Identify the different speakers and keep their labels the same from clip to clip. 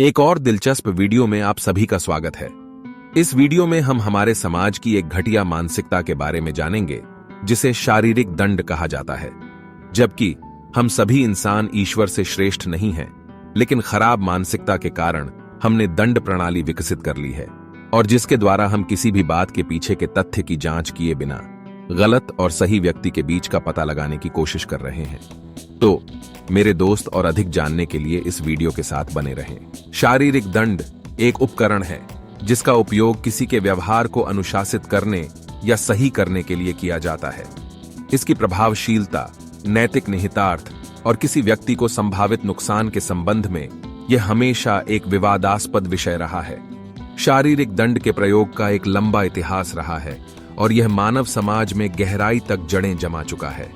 Speaker 1: एक और दिलचस्प वीडियो में आप सभी का स्वागत है। इस वीडियो में हम हमारे समाज की एक घटिया मानसिकता के बारे में जानेंगे जिसे शारीरिक दंड कहा जाता है। जबकि हम सभी इंसान ईश्वर से श्रेष्ठ नहीं हैं, लेकिन खराब मानसिकता के कारण हमने दंड प्रणाली विकसित कर ली है और जिसके द्वारा हम किसी भी बात के पीछे के तथ्य की जांच किए बिना गलत और सही व्यक्ति के बीच का पता लगाने की कोशिश कर रहे हैं। तो मेरे दोस्त और अधिक जानने के लिए इस वीडियो के साथ बने रहें। शारीरिक दंड एक उपकरण है जिसका उपयोग किसी के व्यवहार को अनुशासित करने या सही करने के लिए किया जाता है। इसकी प्रभावशीलता, नैतिक निहितार्थ और किसी व्यक्ति को संभावित नुकसान के संबंध में यह हमेशा एक विवादास्पद विषय रहा है। शारीरिक दंड के प्रयोग का एक लंबा इतिहास रहा है और यह मानव समाज में गहराई तक जड़ें जमा चुका है।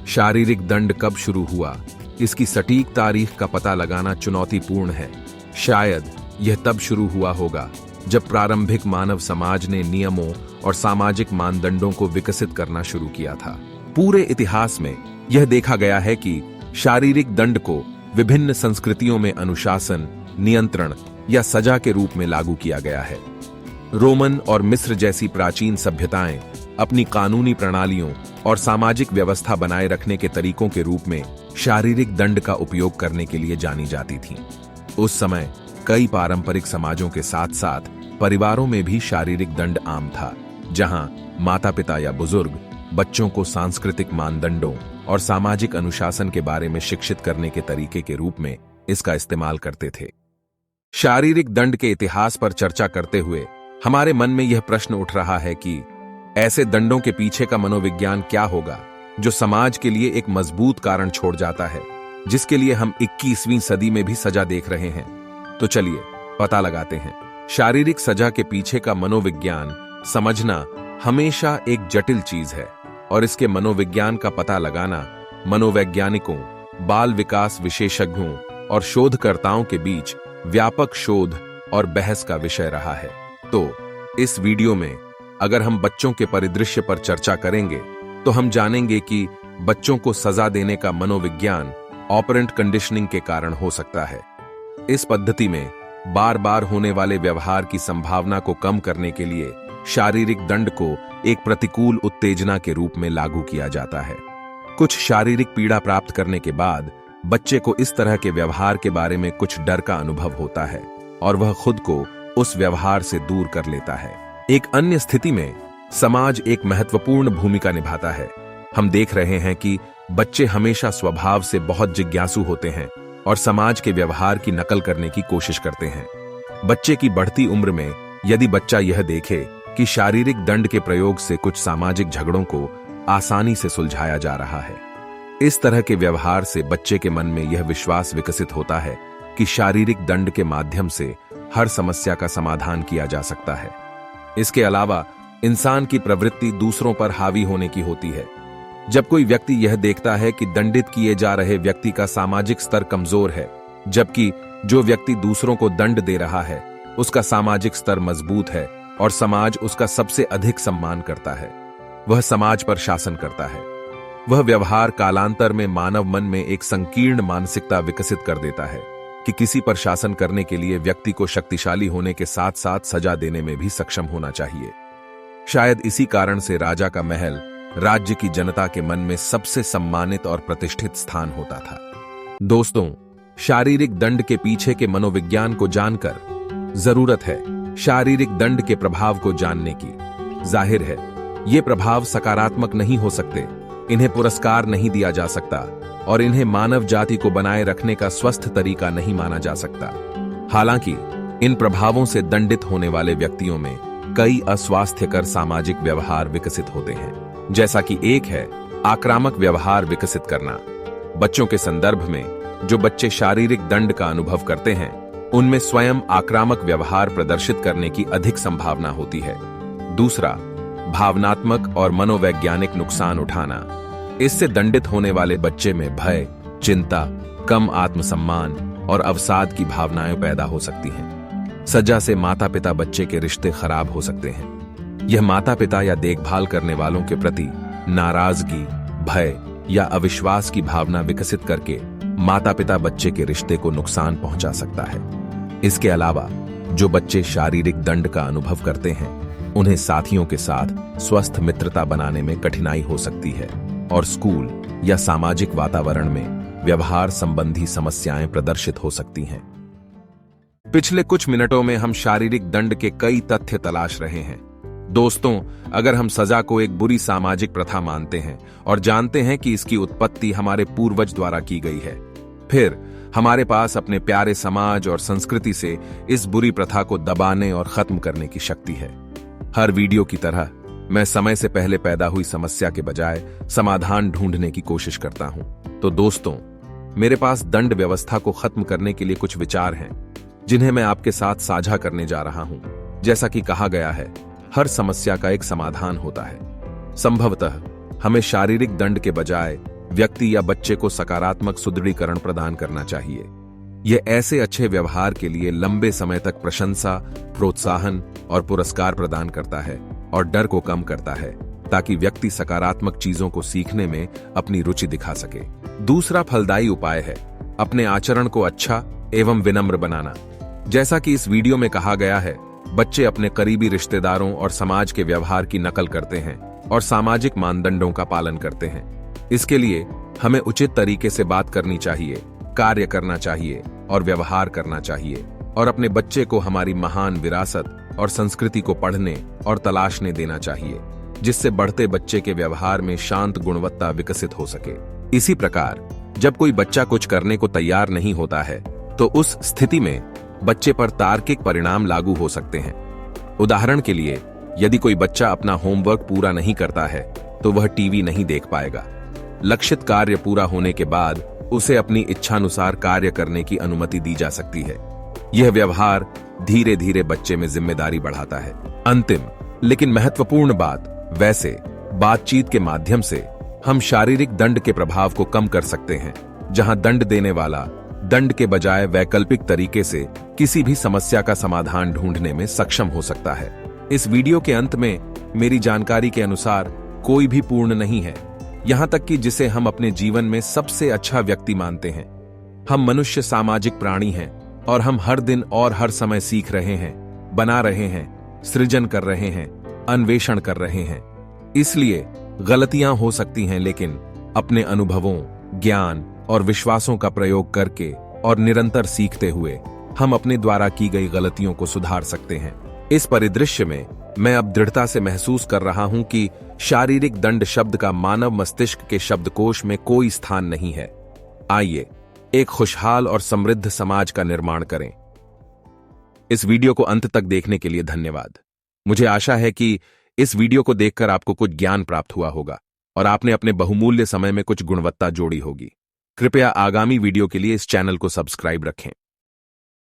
Speaker 1: शारीरिक दंड कब शुरू हुआ, इसकी सटीक तारीख का पता लगाना चुनौतीपूर्ण है। शायद यह तब शुरू हुआ होगा जब प्रारंभिक मानव समाज ने नियमों और सामाजिक मानदंडों को विकसित करना शुरू किया था। पूरे इतिहास में यह देखा गया है कि शारीरिक दंड को विभिन्न संस्कृतियों में अनुशासन, नियंत्रण या सजा के रूप में लागू किया गया है। रोमन और मिस्र जैसी प्राचीन सभ्यताएं अपनी कानूनी प्रणालियों और सामाजिक व्यवस्था बनाए रखने के तरीकों के रूप में शारीरिक दंड का उपयोग करने के लिए जानी जाती थीं। उस समय कई पारंपरिक समाजों के साथ साथ परिवारों में भी शारीरिक दंड आम था, जहां माता-पिता या बुजुर्ग बच्चों को सांस्कृतिक मानदंडों और सामाजिक अनुशासन के बारे में शिक्षित करने के तरीके के रूप में इसका इस्तेमाल करते थे। शारीरिक दंड के इतिहास पर चर्चा करते हुए हमारे मन में यह प्रश्न उठ रहा है कि ऐसे दंडों के पीछे का मनोविज्ञान क्या होगा जो समाज के लिए एक मजबूत कारण छोड़ जाता है, जिसके लिए हम 21वीं सदी में भी सजा देख रहे हैं। तो चलिए पता लगाते हैं। शारीरिक सजा के पीछे का मनोविज्ञान समझना हमेशा एक जटिल चीज है और इसके मनोविज्ञान का पता लगाना मनोवैज्ञानिकों, बाल विकास विशेषज्ञों और शोधकर्ताओं के बीच व्यापक शोध और बहस का विषय रहा है। तो इस वीडियो में अगर हम बच्चों के परिदृश्य पर चर्चा करेंगे तो हम जानेंगे कि बच्चों को सजा देने का मनोविज्ञान ऑपरेंट कंडीशनिंग के कारण हो सकता है। इस पद्धति में बार बार होने वाले व्यवहार की संभावना को कम करने के लिए शारीरिक दंड को एक प्रतिकूल उत्तेजना के रूप में लागू किया जाता है। कुछ शारीरिक पीड़ा प्राप्त करने के बाद बच्चे को इस तरह के व्यवहार के बारे में कुछ डर का अनुभव होता है और वह खुद को उस व्यवहार से दूर कर लेता है। एक अन्य स्थिति में समाज एक महत्वपूर्ण भूमिका निभाता है। हम देख रहे हैं कि बच्चे हमेशा स्वभाव से बहुत जिज्ञासु होते हैं और समाज के व्यवहार की नकल करने की कोशिश करते हैं। बच्चे की बढ़ती उम्र में यदि बच्चा यह देखे कि शारीरिक दंड के प्रयोग से कुछ सामाजिक झगड़ों को आसानी से सुलझाया जा रहा है, इस तरह के व्यवहार से बच्चे के मन में यह विश्वास विकसित होता है कि शारीरिक दंड के माध्यम से हर समस्या का समाधान किया जा सकता है। इसके अलावा इंसान की प्रवृत्ति दूसरों पर हावी होने की होती है। जब कोई व्यक्ति यह देखता है कि दंडित किए जा रहे व्यक्ति का सामाजिक स्तर कमजोर है, जबकि जो व्यक्ति दूसरों को दंड दे रहा है उसका सामाजिक स्तर मजबूत है और समाज उसका सबसे अधिक सम्मान करता है, वह समाज पर शासन करता है। वह व्यवहार कालांतर में मानव मन में एक संकीर्ण मानसिकता विकसित कर देता है कि किसी पर शासन करने के लिए व्यक्ति को शक्तिशाली होने के साथ साथ सजा देने में भी सक्षम होना चाहिए। शायद इसी कारण से राजा का महल राज्य की जनता के मन में सबसे सम्मानित और प्रतिष्ठित स्थान होता था। दोस्तों, शारीरिक दंड के पीछे के मनोविज्ञान को जानकर जरूरत है शारीरिक दंड के प्रभाव को जानने की। जाहिर है ये प्रभाव सकारात्मक नहीं हो सकते, इन्हें पुरस्कार नहीं दिया जा सकता और इन्हें मानव जाति को बनाए रखने का स्वस्थ तरीका नहीं माना जा सकता। हालांकि इन प्रभावों से दंडित होने वाले व्यक्तियों में कई अस्वास्थ्यकर सामाजिक व्यवहार विकसित होते हैं, जैसा कि एक है आक्रामक व्यवहार विकसित करना। बच्चों के संदर्भ में जो बच्चे शारीरिक दंड का अनुभव करते हैं उनमें स्वयं आक्रामक व्यवहार प्रदर्शित करने की अधिक संभावना होती है। दूसरा, भावनात्मक और मनोवैज्ञानिक नुकसान उठाना। इससे दंडित होने वाले बच्चे में भय, चिंता, कम आत्मसम्मान और अवसाद की भावनाएं पैदा हो सकती हैं। सजा से माता-पिता बच्चे के रिश्ते खराब हो सकते हैं। यह माता-पिता या देखभाल करने वालों के प्रति नाराजगी, भय या अविश्वास की भावना विकसित करके माता-पिता बच्चे के रिश्ते को नुकसान पहुंचा सकता है। इसके अलावा जो बच्चे शारीरिक दंड का अनुभव करते हैं उन्हें साथियों के साथ स्वस्थ मित्रता बनाने में कठिनाई हो सकती है और स्कूल या सामाजिक वातावरण में व्यवहार संबंधी समस्याएं प्रदर्शित हो सकती हैं। पिछले कुछ मिनटों में हम शारीरिक दंड के कई तथ्य तलाश रहे हैं। दोस्तों, अगर हम सजा को एक बुरी सामाजिक प्रथा मानते हैं और जानते हैं कि इसकी उत्पत्ति हमारे पूर्वज द्वारा की गई है, फिर हमारे पास अपने प्यारे समाज और संस्कृति से इस बुरी प्रथा को दबाने और खत्म करने की शक्ति है। हर वीडियो की तरह मैं समय से पहले पैदा हुई समस्या के बजाय समाधान ढूंढने की कोशिश करता हूं। तो दोस्तों, मेरे पास दंड व्यवस्था को खत्म करने के लिए कुछ विचार हैं जिन्हें मैं आपके साथ साझा करने जा रहा हूं। जैसा कि कहा गया है, हर समस्या का एक समाधान होता है। संभवतः हमें शारीरिक दंड के बजाय व्यक्ति या बच्चे को सकारात्मक सुदृढ़ीकरण प्रदान करना चाहिए। यह ऐसे अच्छे व्यवहार के लिए लंबे समय तक प्रशंसा, प्रोत्साहन और पुरस्कार प्रदान करता है और डर को कम करता है, ताकि व्यक्ति सकारात्मक चीजों को सीखने में अपनी रुचि दिखा सके। दूसरा फलदायी उपाय है अपने आचरण को अच्छा एवं विनम्र बनाना। जैसा कि इस वीडियो में कहा गया है, बच्चे अपने करीबी रिश्तेदारों और समाज के व्यवहार की नकल करते हैं और सामाजिक मानदंडों का पालन करते हैं। इसके लिए हमें उचित तरीके से बात करनी चाहिए, कार्य करना चाहिए और व्यवहार करना चाहिए, और अपने बच्चे को हमारी महान विरासत और संस्कृति को पढ़ने और तलाशने देना चाहिए, जिससे बढ़ते बच्चे के व्यवहार में शांत गुणवत्ता विकसित हो सके। इसी प्रकार जब कोई बच्चा कुछ करने को तैयार नहीं होता है तो उस स्थिति में बच्चे पर तार्किक परिणाम लागू हो सकते हैं। उदाहरण के लिए, यदि कोई बच्चा अपना होमवर्क पूरा नहीं करता है तो वह टीवी नहीं देख पाएगा। लक्षित कार्य पूरा होने के बाद उसे अपनी इच्छानुसार कार्य करने की अनुमति दी जा सकती है। यह व्यवहार धीरे धीरे बच्चे में जिम्मेदारी बढ़ाता है। अंतिम लेकिन महत्वपूर्ण बात, वैसे बातचीत के माध्यम से हम शारीरिक दंड के प्रभाव को कम कर सकते हैं। जहां दंड देने वाला दंड के बजाय वैकल्पिक तरीके से किसी भी समस्या का समाधान ढूंढने में सक्षम हो सकता है। इस वीडियो के अंत में मेरी जानकारी के अनुसार कोई भी पूर्ण नहीं है, यहां तक कि जिसे हम अपने जीवन में सबसे अच्छा व्यक्ति मानते हैं। हम मनुष्य सामाजिक प्राणी हैं और हम हर दिन और हर समय सीख रहे हैं, बना रहे हैं, सृजन कर रहे हैं, अन्वेषण कर रहे हैं। इसलिए गलतियां हो सकती हैं, लेकिन अपने अनुभवों, ज्ञान और विश्वासों का प्रयोग करके और निरंतर सीखते हुए हम अपने द्वारा की गई गलतियों को सुधार सकते हैं। इस परिदृश्य में मैं अब दृढ़ता से महसूस कर रहा हूं कि शारीरिक दंड शब्द का मानव मस्तिष्क के शब्दकोश में कोई स्थान नहीं है। आइए एक खुशहाल और समृद्ध समाज का निर्माण करें। इस वीडियो को अंत तक देखने के लिए धन्यवाद। मुझे आशा है कि इस वीडियो को देखकर आपको कुछ ज्ञान प्राप्त हुआ होगा और आपने अपने बहुमूल्य समय में कुछ गुणवत्ता जोड़ी होगी। कृपया आगामी वीडियो के लिए इस चैनल को सब्सक्राइब रखें।